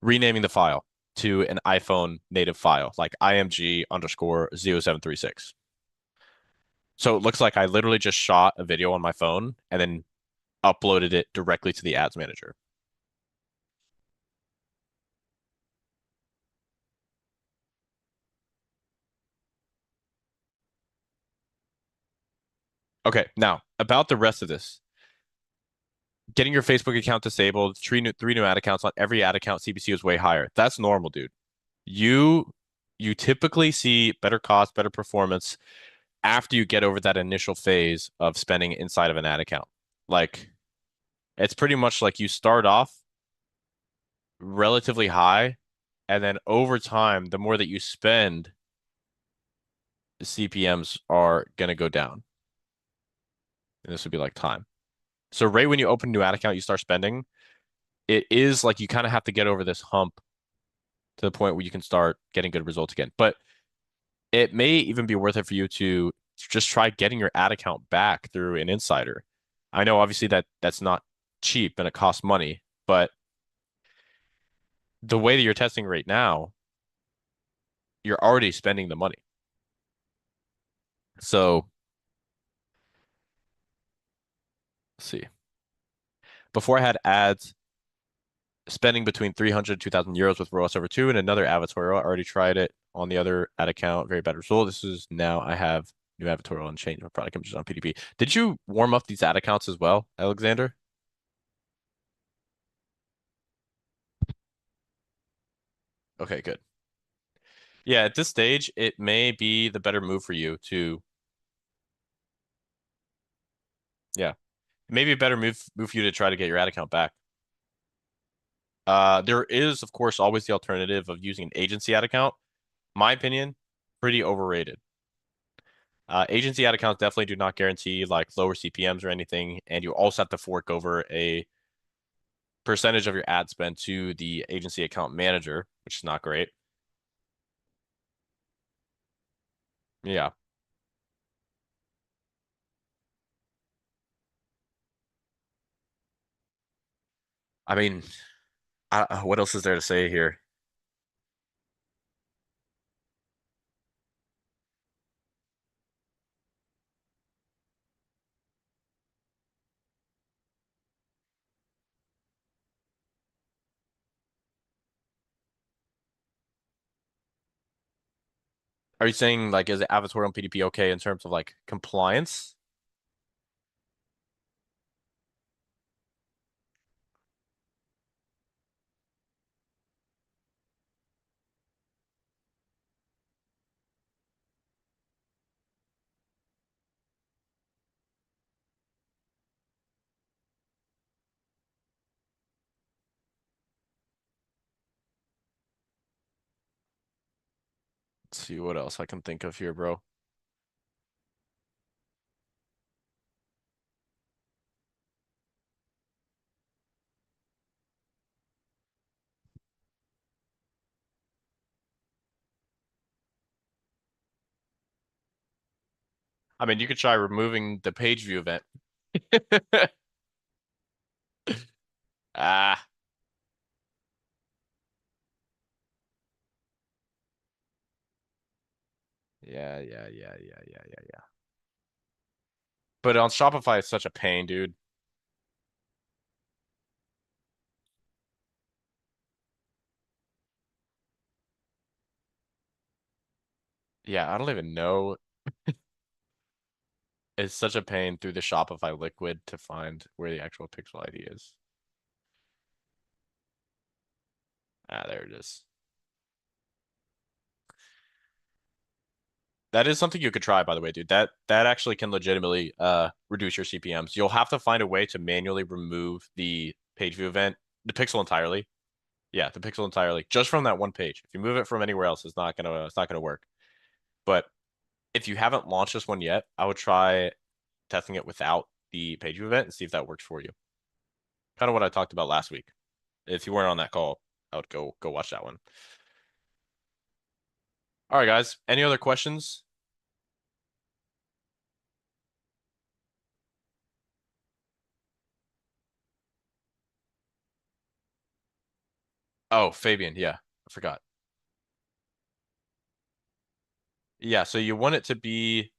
Renaming the file to an iPhone native file, like img underscore 0736. So it looks like I literally just shot a video on my phone and then uploaded it directly to the ads manager. Okay, now about the rest of this. Getting your Facebook account disabled, three new ad accounts on every ad account, CPC is way higher. That's normal, dude. You you typically see better cost, better performance after you get over that initial phase of spending inside of an ad account. Like it's pretty much like you start off relatively high, and then over time, the more that you spend, the CPMs are gonna go down. And this would be like time. So right when you open a new ad account, you start spending. It is like you kind of have to get over this hump to the point where you can start getting good results again. But it may even be worth it for you to just try getting your ad account back through an insider. I know obviously that's not cheap and it costs money, but the way that you're testing right now, you're already spending the money. So let's see. Before I had ads spending between 300 and 2,000 euros with ROAS over 2 and another advertorial. I already tried it on the other ad account. Very bad result. This is now I have new advertorial and change my product images on PDP. Did you warm up these ad accounts as well, Alexander? Okay, good. Yeah, at this stage, it may be the better move for you to, yeah, maybe a better move for you to try to get your ad account back. There is, of course, always the alternative of using an agency ad account. My opinion, pretty overrated. Agency ad accounts definitely do not guarantee like lower CPMs or anything, and you also have to fork over a percentage of your ad spend to the agency account manager, which is not great. Yeah. I mean, what else is there to say here? Are you saying like is Avatar on PDP okay in terms of like compliance? Let's see what else I can think of here, bro. I mean, you could try removing the page view event. Ah, yeah. But on Shopify, it's such a pain, dude. Yeah, I don't even know. It's such a pain through the Shopify liquid to find where the actual pixel ID is. Ah, there it is. That is something you could try, by the way, dude. That actually can legitimately reduce your CPMs. You'll have to find a way to manually remove the page view event, the pixel entirely. Yeah, the pixel entirely, just from that one page. If you move it from anywhere else, it's not gonna work. But if you haven't launched this one yet, I would try testing it without the page view event and see if that works for you. Kind of what I talked about last week. If you weren't on that call, I would go watch that one. All right, guys. Any other questions? Oh, Fabian, yeah, I forgot. Yeah, so you want it to be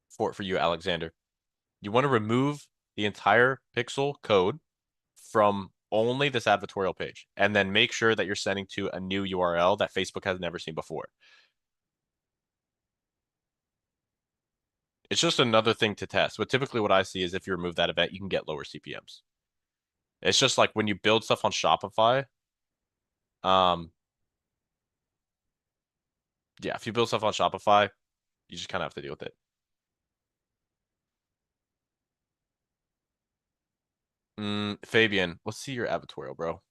for you, Alexander. You want to remove the entire pixel code from only this advertorial page, and then make sure that you're sending to a new URL that Facebook has never seen before. It's just another thing to test. But typically what I see is if you remove that event, you can get lower CPMs. It's just like when you build stuff on Shopify, um, yeah, if you build stuff on Shopify, you just kind of have to deal with it. Fabian, let's see your advertorial, bro.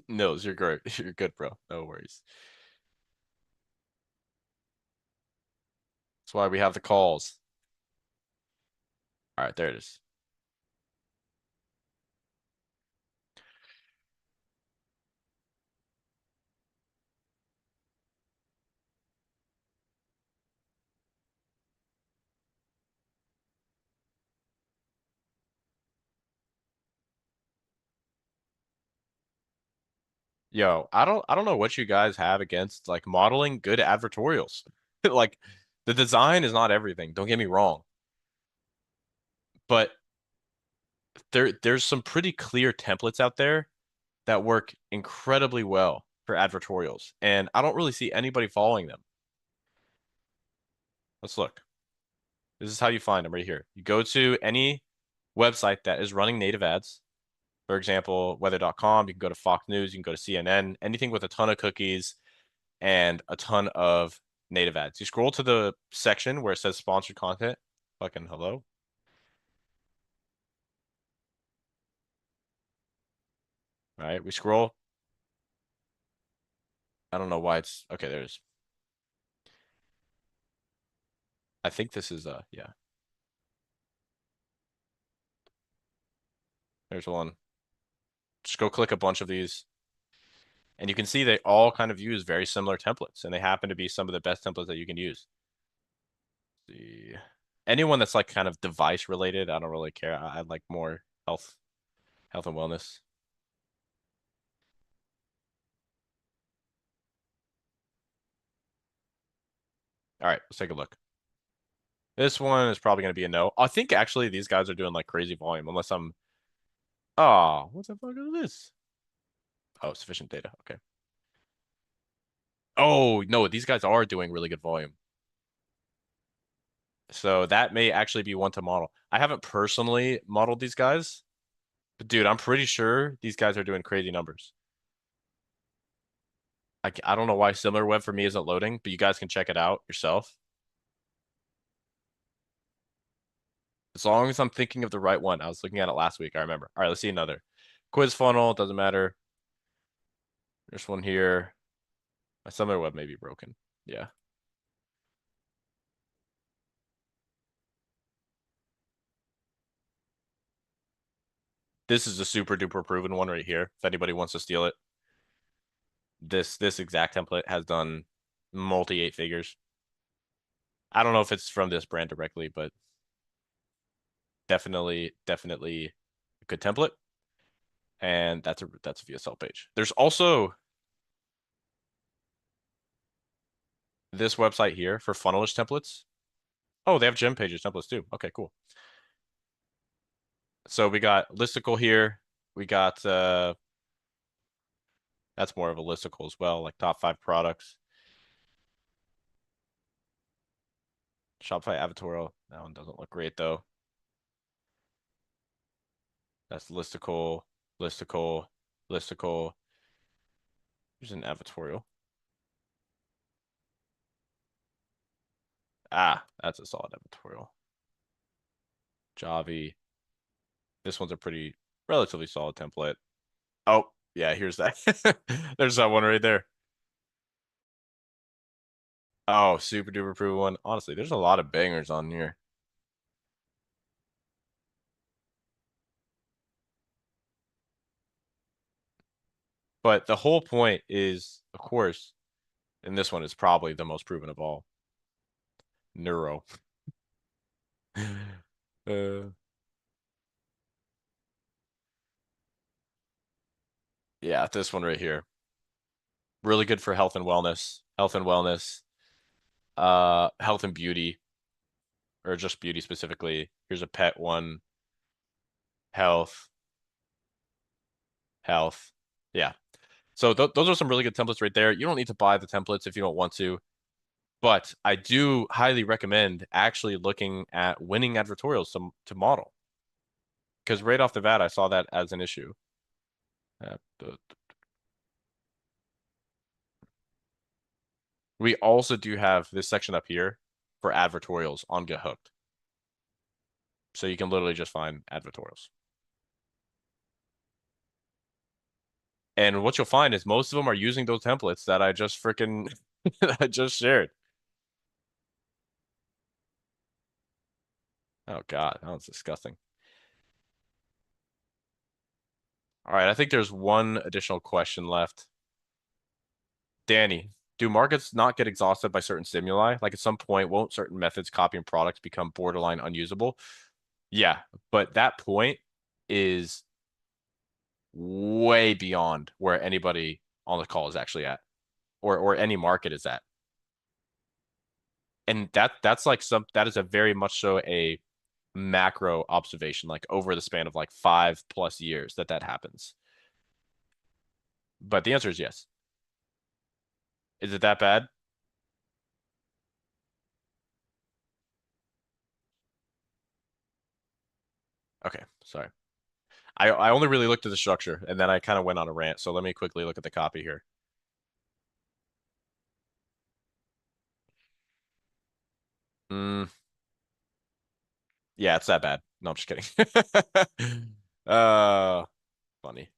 No, you're great. You're good, bro. No worries. That's why we have the calls. All right, there it is. Yo, I don't know what you guys have against like modeling good advertorials. Like the design is not everything, don't get me wrong. But there's some pretty clear templates out there that work incredibly well for advertorials, and I don't really see anybody following them. Let's look. This is how you find them right here. You go to any website that is running native ads. For example, weather.com, you can go to Fox News, you can go to CNN, anything with a ton of cookies and a ton of native ads. You scroll to the section where it says sponsored content. Fucking hello. All right, we scroll. I don't know why it's okay. There's, I think this is, yeah, there's one. Just go click a bunch of these. And you can see they all kind of use very similar templates, and they happen to be some of the best templates that you can use. The anyone that's like kind of device related, I don't really care. I like more health and wellness. All right, let's take a look. This one is probably going to be a no. I think actually these guys are doing like crazy volume, unless I'm. Oh, what the fuck is this? Oh, sufficient data. Okay. Oh, no, these guys are doing really good volume. So that may actually be one to model. I haven't personally modeled these guys, but dude, I'm pretty sure these guys are doing crazy numbers. I don't know why SimilarWeb for me isn't loading, but you guys can check it out yourself. As long as I'm thinking of the right one. I was looking at it last week, I remember. All right, let's see another. Quiz funnel, doesn't matter. There's one here. My SimilarWeb may be broken. Yeah. This is a super duper proven one right here, if anybody wants to steal it. This exact template has done multi 8 figures. I don't know if it's from this brand directly, but definitely a good template. And that's a VSL page. There's also this website here for funnelish templates. Oh, they have gem pages templates too. Okay, cool. So we got listicle here. We got that's more of a listicle as well, like top 5 products. Shopify advertorial. That one doesn't look great though. That's listicle, listicle, listicle. Here's an advertorial. Ah, that's a solid advertorial. Javi. This one's a pretty relatively solid template. Oh, yeah, here's that. There's that one right there. Oh, super duper proven one. Honestly, there's a lot of bangers on here. But the whole point is, of course, and this one is probably the most proven of all. Neuro. Yeah, this one right here. Really good for health and wellness. Health and wellness. Health and beauty. Or just beauty specifically. Here's a pet one. Health. Health. Yeah. So those are some really good templates right there. You don't need to buy the templates if you don't want to. But I do highly recommend actually looking at winning advertorials to model. Because right off the bat, I saw that as an issue. We also do have this section up here for advertorials on Get Hooked. So you can literally just find advertorials. And what you'll find is most of them are using those templates that I just freaking I just shared. Oh God, that was disgusting. All right, I think there's one additional question left. Danny, do markets not get exhausted by certain stimuli? Like at some point, won't certain methods copying products become borderline unusable? Yeah, but that point is way beyond where anybody on the call is actually at, or any market is at. And that's like that is a very much so a macro observation, like over the span of like 5+ years that happens. But the answer is yes. Is it that bad? Okay, sorry. I only really looked at the structure and then I kind of went on a rant. So let me quickly look at the copy here. Yeah, it's that bad. No, I'm just kidding. Funny.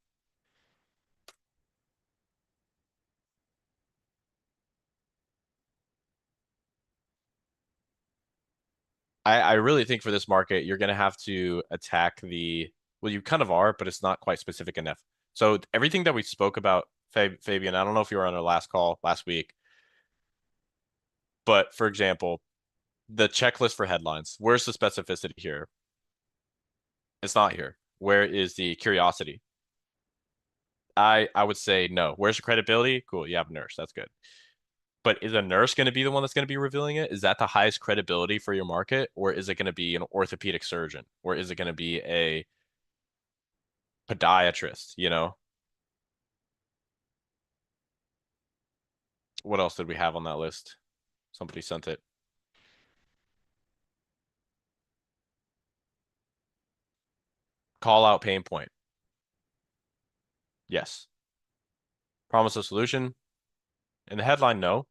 I really think for this market, you're gonna have to attack well, you kind of are, but it's not quite specific enough. So everything that we spoke about, Fabian, I don't know if you were on our last call last week, but for example, the checklist for headlines, where's the specificity here? It's not here. Where is the curiosity? I would say no. Where's the credibility? Cool, you have a nurse. That's good. But is a nurse going to be the one that's going to be revealing it? Is that the highest credibility for your market? Or is it going to be an orthopedic surgeon? Or is it going to be a podiatrist, you know? What else did we have on that list? Somebody sent it. Call out pain point. Yes. Promise a solution. In the headline, no.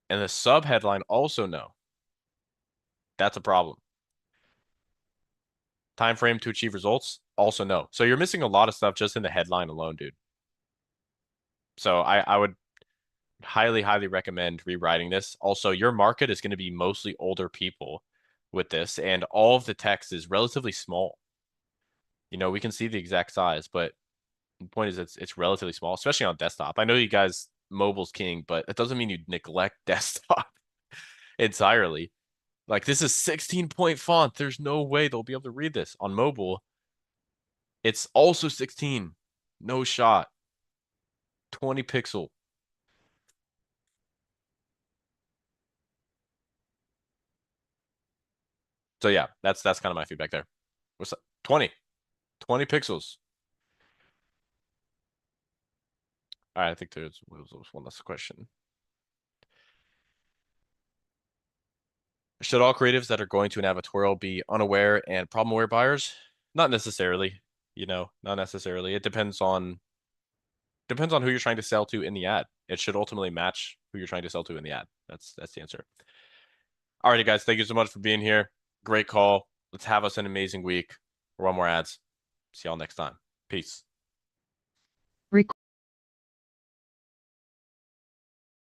And the sub headline, also no. That's a problem. Time frame to achieve results, also no. So you're missing a lot of stuff just in the headline alone, dude. So I would highly recommend rewriting this. Also, your market is going to be mostly older people with this, and all of the text is relatively small. You know, we can see the exact size, but The point is it's relatively small, especially on desktop. I know you guys mobile's king, but it doesn't mean you neglect desktop entirely. Like this is 16-point font. There's no way they'll be able to read this on mobile. It's also 16. No shot. 20 pixel. So yeah, that's kind of my feedback there. What's that? 20 pixels. All right, I think there's one last question. Should all creatives that are going to an advertorial be unaware and problem-aware buyers? Not necessarily, not necessarily. It depends on who you're trying to sell to in the ad. It should ultimately match who you're trying to sell to in the ad. That's the answer. Alrighty, guys, thank you so much for being here. Great call. Let's have us an amazing week. Run more ads. See y'all next time. Peace.